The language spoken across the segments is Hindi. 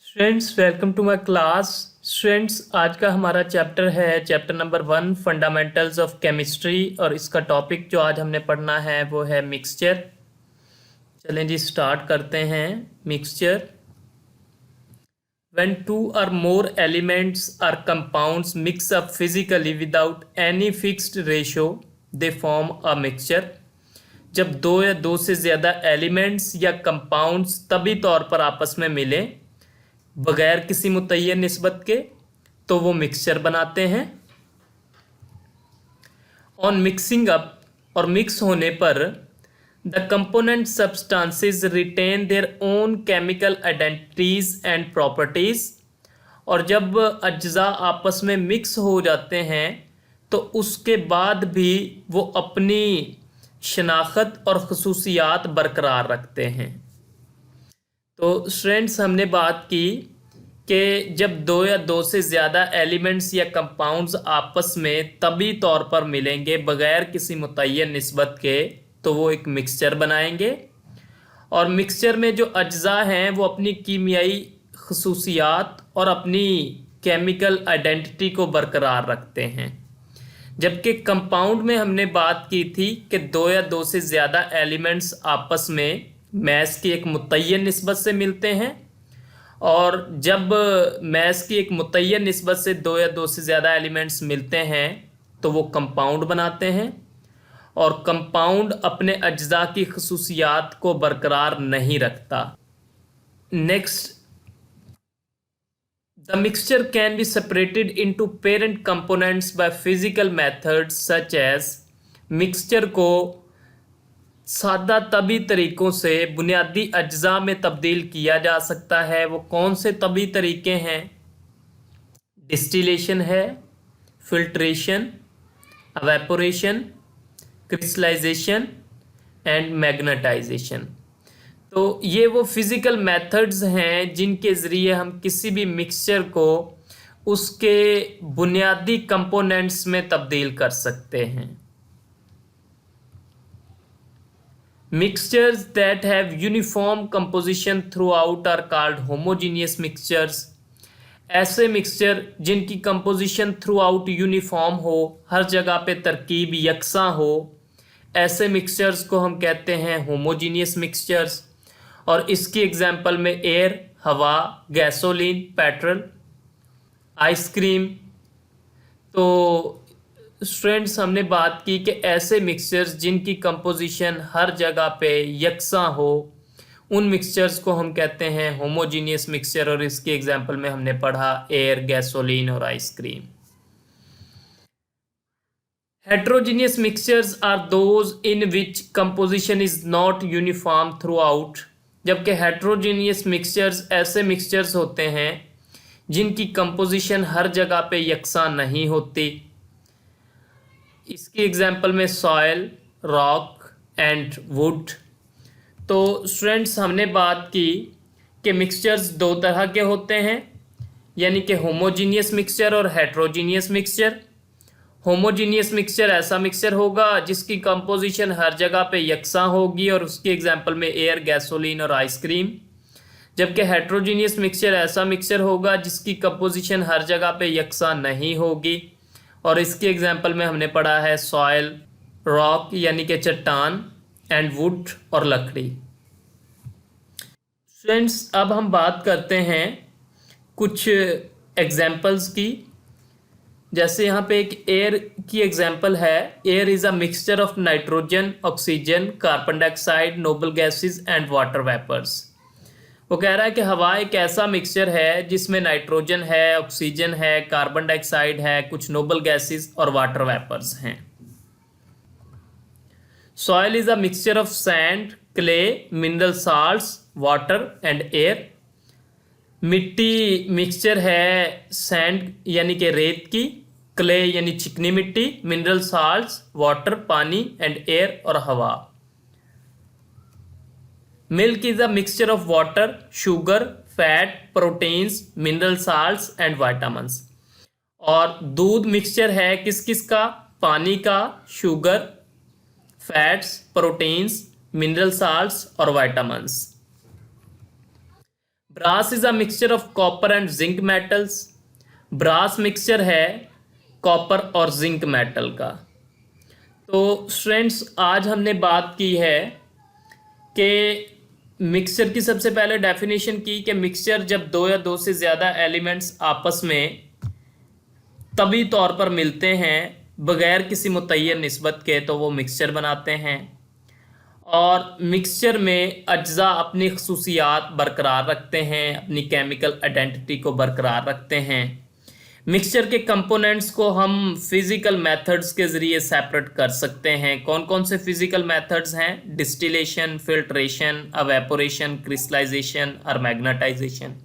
Students welcome to my class. Students आज का हमारा चैप्टर है chapter number 1 fundamentals of chemistry और इसका टॉपिक जो आज हमने पढ़ना है वो है मिक्सचर। चलें जी स्टार्ट करते हैं। मिक्सचर व्हेन टू और मोर एलिमेंट्स और compounds mix up physically without any fixed ratio they form a mixture. जब दो या दो से ज़्यादा एलिमेंट्स या कंपाउंड्स तभी तौर पर आपस में मिले बगैर किसी मुतय्यन निस्बत के तो वो मिक्सचर बनाते हैं। ऑन मिक्सिंग अप और मिक्स होने पर the component substances retain their own chemical identities and properties. और जब अज्जा आपस में मिक्स हो जाते हैं तो उसके बाद भी वो अपनी शनाख्त और खसूसियात बरकरार रखते हैं। तो स्टूडेंट्स हमने बात की कि जब दो या दो से ज़्यादा एलिमेंट्स या कंपाउंड्स आपस में तभी तौर पर मिलेंगे बग़ैर किसी मुतय्यन निस्बत के तो वो एक मिक्सचर बनाएंगे। और मिक्सचर में जो अज्जा हैं वो अपनी कीमियाई खसूसियात और अपनी केमिकल आइडेंटिटी को बरकरार रखते हैं। जबकि कंपाउंड में हमने बात की थी कि दो या दो से ज़्यादा एलिमेंट्स आपस में मैस की एक मुतय्यन निस्बत से मिलते हैं और जब मैस की एक मुतय्यन निस्बत से दो या दो से ज़्यादा एलिमेंट्स मिलते हैं तो वो कंपाउंड बनाते हैं। और कंपाउंड अपने अज्जा की खसूसियात को बरकरार नहीं रखता। Next, the mixture can be separated into parent components by physical methods such as. Mixture को सादा तभी तरीक़ों से बुनियादी अज्जा में तब्दील किया जा सकता है। वो कौन से तभी तरीक़े हैं? डिस्टिलेशन है, filtration, evaporation, crystallisation and magnetisation. तो ये वो फिज़िकल मेथड्स हैं जिनके ज़रिए हम किसी भी मिक्सचर को उसके बुनियादी कंपोनेंट्स में तब्दील कर सकते हैं। Mixtures that have uniform composition throughout are called homogeneous mixtures। ऐसे मिक्सचर जिनकी कंपोजिशन थ्रू आउट यूनिफॉर्म हो, हर जगह पे तरकीब यकसा हो, ऐसे मिक्सचर्स को हम कहते हैं होमोजीनियस मिक्सचर्स। और इसकी एग्जांपल में एयर, हवा, गैसोलीन, पेट्रोल, आइसक्रीम। तो स्टूडेंट्स हमने बात की कि ऐसे मिक्सचर्स जिनकी कंपोजिशन हर जगह पे यकसा हो उन मिक्सचर्स को हम कहते हैं होमोजीनियस मिक्सचर। और इसकी एग्जांपल में हमने पढ़ा एयर, गैसोलीन और ice cream. Heterogeneous mixtures are those in which composition is not uniform throughout. जबकि हेट्रोजीनियस मिक्सचर्स ऐसे मिक्सचर्स होते हैं जिनकी कंपोजिशन हर जगह पे यकसा नहीं होती। इसकी एग्जांपल में सॉयल, रॉक एंड वुड। तो स्टूडेंट्स हमने बात की कि मिक्सचर्स दो तरह के होते हैं, यानी कि होमोजीनियस मिक्सचर और हेट्रोजीनियस मिक्सचर। होमोजीनियस मिक्सचर ऐसा मिक्सचर होगा जिसकी कंपोजिशन हर जगह पे यकसा होगी और उसकी एग्जांपल में एयर, गैसोलीन और आइसक्रीम। जबकि हेट्रोजीनियस मिक्सचर ऐसा मिक्सचर होगा जिसकी कंपोजिशन हर जगह पे यकसा नहीं होगी और इसकी एग्जांपल में हमने पढ़ा है सॉयल, रॉक यानी कि चट्टान एंड वुड और लकड़ी। स्टूडेंट्स अब हम बात करते हैं कुछ एग्जांपल्स की। जैसे यहाँ पे एक एयर की एग्जांपल है। Air is a mixture of nitrogen, oxygen, carbon dioxide, noble gases and water vapours. वो कह रहा है कि हवा एक ऐसा मिक्सचर है जिसमें नाइट्रोजन है, ऑक्सीजन है, कार्बन डाइऑक्साइड है, कुछ नोबल गैसेस और वाटर वेपर्स हैं। Soil is a mixture of sand, clay, mineral salts, water and air. मिट्टी मिक्सचर है सैंड यानी कि रेत की, क्ले यानी चिकनी मिट्टी, मिनरल साल्ट्स, वाटर पानी एंड एयर और हवा। Milk is a mixture of water, sugar, fat, proteins, mineral salts and vitamins. और दूध मिक्सचर है किस किस का? पानी का, sugar, fats, proteins, mineral salts और vitamins. Brass is a mixture of copper and zinc metals. Brass mixture है कॉपर और जिंक मेटल का। तो स्टूडेंट्स आज हमने बात की है कि मिक्सचर की सबसे पहले डेफिनेशन की कि मिक्सचर जब दो या दो से ज़्यादा एलिमेंट्स आपस में तभी तौर पर मिलते हैं बगैर किसी मुतय्यन निस्बत के तो वो मिक्सचर बनाते हैं। और मिक्सचर में अज्जा अपनी खसूसियात बरकरार रखते हैं, अपनी केमिकल आइडेंटिटी को बरकरार रखते हैं। मिक्सचर के कंपोनेंट्स को हम फिज़िकल मेथड्स के ज़रिए सेपरेट कर सकते हैं। कौन कौन से फिज़िकल मेथड्स हैं? डिस्टिलेशन, फिल्ट्रेशन, एवेपोरेशन, क्रिस्टलाइजेशन और मैग्नेटाइजेशन।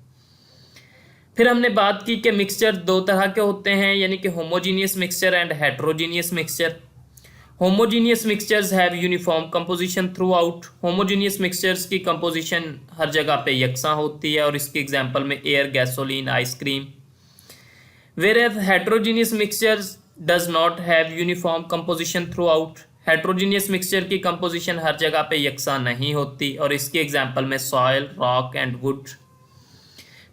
फिर हमने बात की कि मिक्सचर दो तरह के होते हैं, यानी कि homogeneous mixture and heterogeneous mixture. Homogeneous mixtures have uniform composition through out. Homogeneous mixtures की कंपोजिशन हर जगह पे यकसा होती है और इसकी एग्जांपल में air, gasoline, ice cream. Whereas heterogeneous mixtures does not have uniform composition throughout. heterogeneous mixture की composition हर जगह पे यकसा नहीं होती और इसके एग्जाम्पल में सॉयल, रॉक एंड वुड।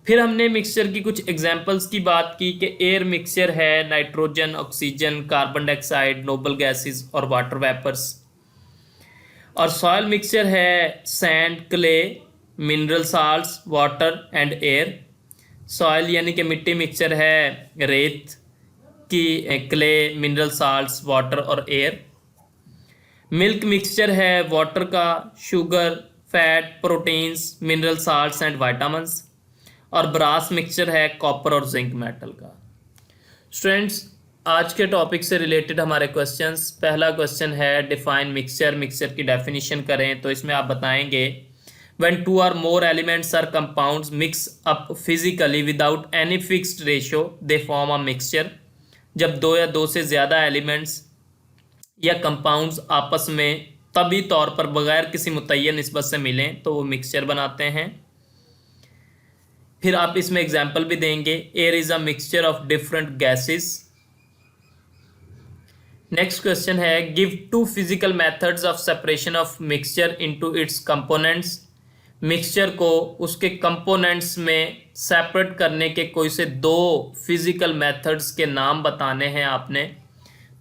फिर हमने मिक्सचर की कुछ एग्जाम्पल्स की बात की कि एयर मिक्सचर है nitrogen, oxygen, carbon dioxide, noble gases और वाटर वेपर्स। और सॉयल मिक्सचर है sand, clay, mineral salts, water and air. Soil यानी कि मिट्टी मिक्सचर है रेत की, क्ले, मिनरल साल्ट्स, वाटर और एयर। मिल्क मिक्सचर है वाटर का, sugar, fat, proteins, mineral salts and vitamins. और ब्रास मिक्सचर है कॉपर और जिंक मेटल का। स्टूडेंट्स आज के टॉपिक से रिलेटेड हमारे क्वेश्चंस, पहला क्वेश्चन है डिफाइन मिक्सचर। मिक्सचर की डेफिनेशन करें तो इसमें आप बताएंगे when two or more elements or compounds mix up physically without any fixed ratio they form a mixture। जब दो या दो से ज़्यादा एलिमेंट्स या कंपाउंड्स आपस में तभी तौर पर बगैर किसी मुतय्यन निस्बत से मिलें तो वो मिक्सचर बनाते हैं। फिर आप इसमें एग्जाम्पल भी देंगे, air is a mixture of different gases. Next question है give two physical methods of separation of mixture into its components. Mixture को उसके कंपोनेंट्स में सेपरेट करने के कोई से दो फिजिकल मेथड्स के नाम बताने हैं आपने।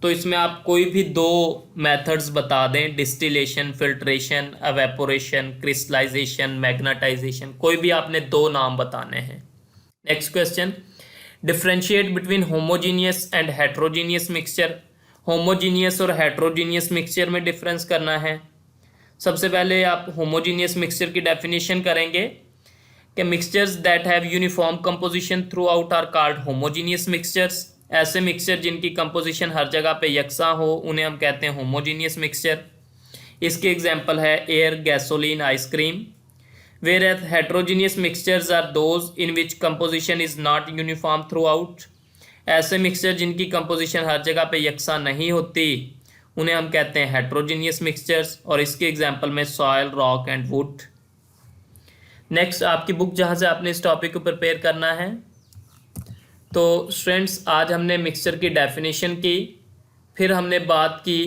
तो इसमें आप कोई भी दो मेथड्स बता दें, distillation, filtration, evaporation, crystallisation, magnetisation, कोई भी आपने दो नाम बताने हैं। Next question differentiate between homogeneous and heterogeneous mixture. Homogeneous और हेट्रोजीनियस मिक्सचर में डिफरेंस करना है। सबसे पहले आप होमोजीनियस मिक्सचर की डेफिनेशन करेंगे कि mixtures that have uniform composition throughout are called homogeneous mixtures. ऐसे मिक्सचर जिनकी कंपोजिशन हर जगह पे यकसा हो उन्हें हम कहते हैं होमोजीनियस मिक्सचर। इसके एग्जांपल है air, gasoline, ice cream. Where heterogeneous mixtures are those in which composition is not uniform throughout. ऐसे मिक्सचर जिनकी कंपोजिशन हर जगह पे यकसा नहीं होती उन्हें हम कहते हैं हेट्रोजीनियस मिक्सचर्स और इसके एग्जांपल में soil, rock and would. Next आपकी बुक जहाँ से आपने इस टॉपिक को प्रिपेयर करना है। तो स्टूडेंट्स आज हमने मिक्सचर की डेफिनेशन की, फिर हमने बात की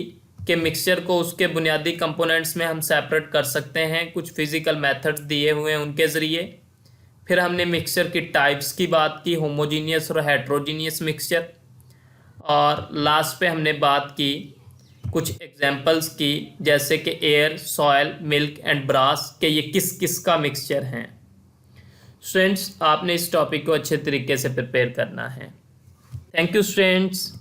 कि मिक्सचर को उसके बुनियादी कंपोनेंट्स में हम सेपरेट कर सकते हैं, कुछ फिजिकल मेथड्स दिए हुए हैं उनके ज़रिए। फिर हमने मिक्सचर की टाइप्स की बात की, होमोजीनियस और हेट्रोजीनियस मिक्सचर। और लास्ट पे हमने बात की कुछ एग्जाम्पल्स की, जैसे कि air, soil, milk and brass के ये किस किस का मिक्सचर हैं। स्टूडेंट्स आपने इस टॉपिक को अच्छे तरीके से प्रिपेयर करना है। Thank you students.